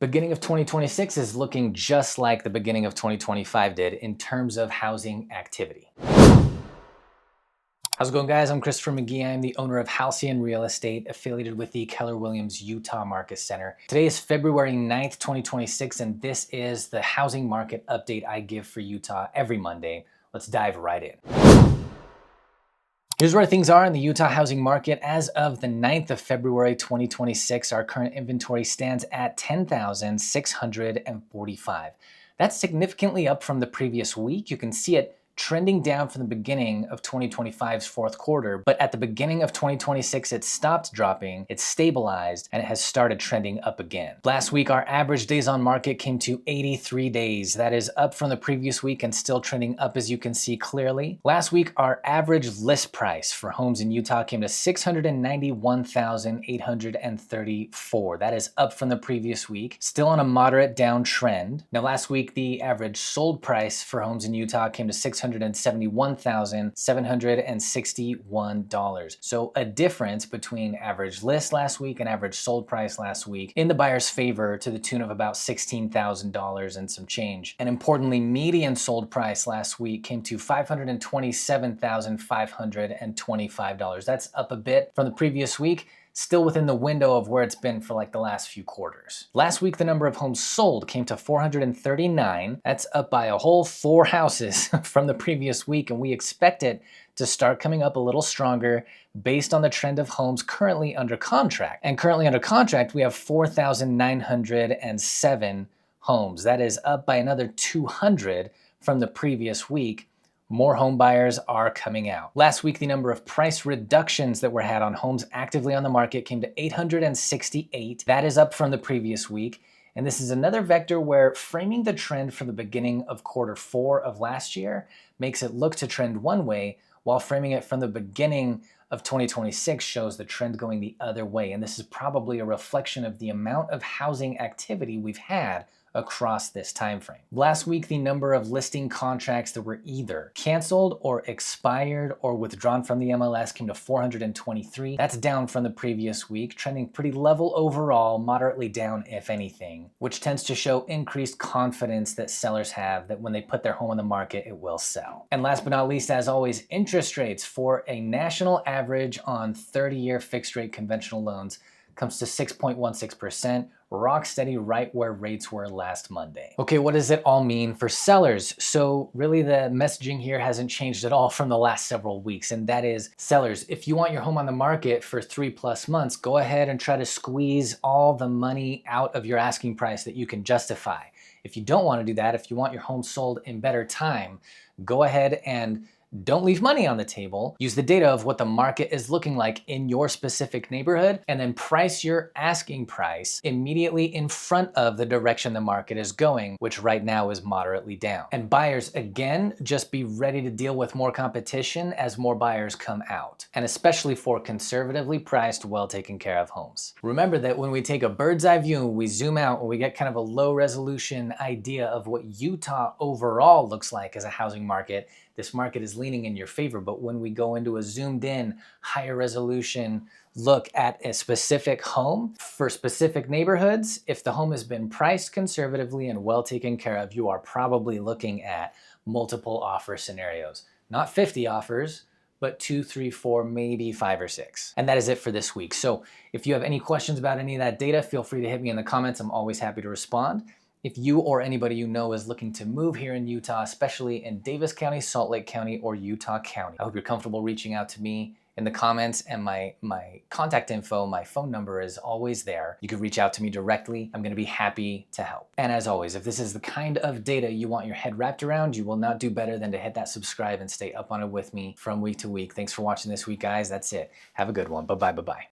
Beginning of 2026 is looking just like the beginning of 2025 did in terms of housing activity. How's it going, guys? I'm Christopher McGee. I'm the owner of Halcyon Real Estate, affiliated with the Keller Williams Utah Market Center. Today is February 9th, 2026, and this is the housing market update I give for Utah every Monday. Let's dive right in. Here's where things are in the Utah housing market. As of the 9th of February 2026, our current inventory stands at 10,645. That's significantly up from the previous week. You can see it trending down from the beginning of 2025's fourth quarter, but at the beginning of 2026, it stopped dropping, it stabilized, and it has started trending up again. Last week, our average days on market came to 83 days. That is up from the previous week and still trending up, as you can see clearly. Last week, our average list price for homes in Utah came to $691,834. That is up from the previous week, still on a moderate downtrend. Now, last week, the average sold price for homes in Utah came to $671,761. So a difference between average list last week and average sold price last week in the buyer's favor to the tune of about $16,000 and some change. And importantly, median sold price last week came to $527,525. That's up a bit from the previous week, still within the window of where it's been for like the last few quarters. Last week, the number of homes sold came to 439. That's up by a whole 4 houses from the previous week, and we expect it to start coming up a little stronger based on the trend of homes currently under contract. And currently under contract, we have 4,907 homes. That is up by another 200 from the previous week. More home buyers are coming out. Last week, the number of price reductions that were had on homes actively on the market came to 868. That is up from the previous week. And this is another vector where framing the trend from the beginning of quarter 4 of last year makes it look to trend one way, while framing it from the beginning of 2026 shows the trend going the other way. And this is probably a reflection of the amount of housing activity we've had across this time frame. Last week, the number of listing contracts that were either canceled or expired or withdrawn from the MLS came to 423. That's down from the previous week, trending pretty level overall, moderately down if anything, which tends to show increased confidence that sellers have that when they put their home on the market, it will sell. And last but not least, as always, interest rates for a national average on 30-year fixed rate conventional loans comes to 6.16%, rock steady right where rates were last Monday. Okay, what does it all mean for sellers? So really the messaging here hasn't changed at all from the last several weeks, and that is, sellers, if you want your home on the market for 3+ months, go ahead and try to squeeze all the money out of your asking price that you can justify. If you don't want to do that, if you want your home sold in better time, go ahead and don't leave money on the table. Use the data of what the market is looking like in your specific neighborhood, and then price your asking price immediately in front of the direction the market is going, which right now is moderately down. And buyers, again, just be ready to deal with more competition as more buyers come out, and especially for conservatively priced, well taken care of homes. Remember that when we take a bird's eye view, we zoom out, and we get kind of a low resolution idea of what Utah overall looks like as a housing market, this market is leaning in your favor. But when we go into a zoomed in, higher resolution look at a specific home for specific neighborhoods, if the home has been priced conservatively and well taken care of, you are probably looking at multiple offer scenarios. Not 50 offers, but 2, 3, 4, maybe 5 or 6. And that is it for this week. So if you have any questions about any of that data, feel free to hit me in the comments. I'm always happy to respond. If you or anybody you know is looking to move here in Utah, especially in Davis County, Salt Lake County, or Utah County, I hope you're comfortable reaching out to me in the comments, and my contact info, my phone number is always there. You can reach out to me directly. I'm gonna be happy to help. And as always, if this is the kind of data you want your head wrapped around, you will not do better than to hit that subscribe and stay up on it with me from week to week. Thanks for watching this week, guys. That's it. Have a good one. Bye-bye, bye-bye.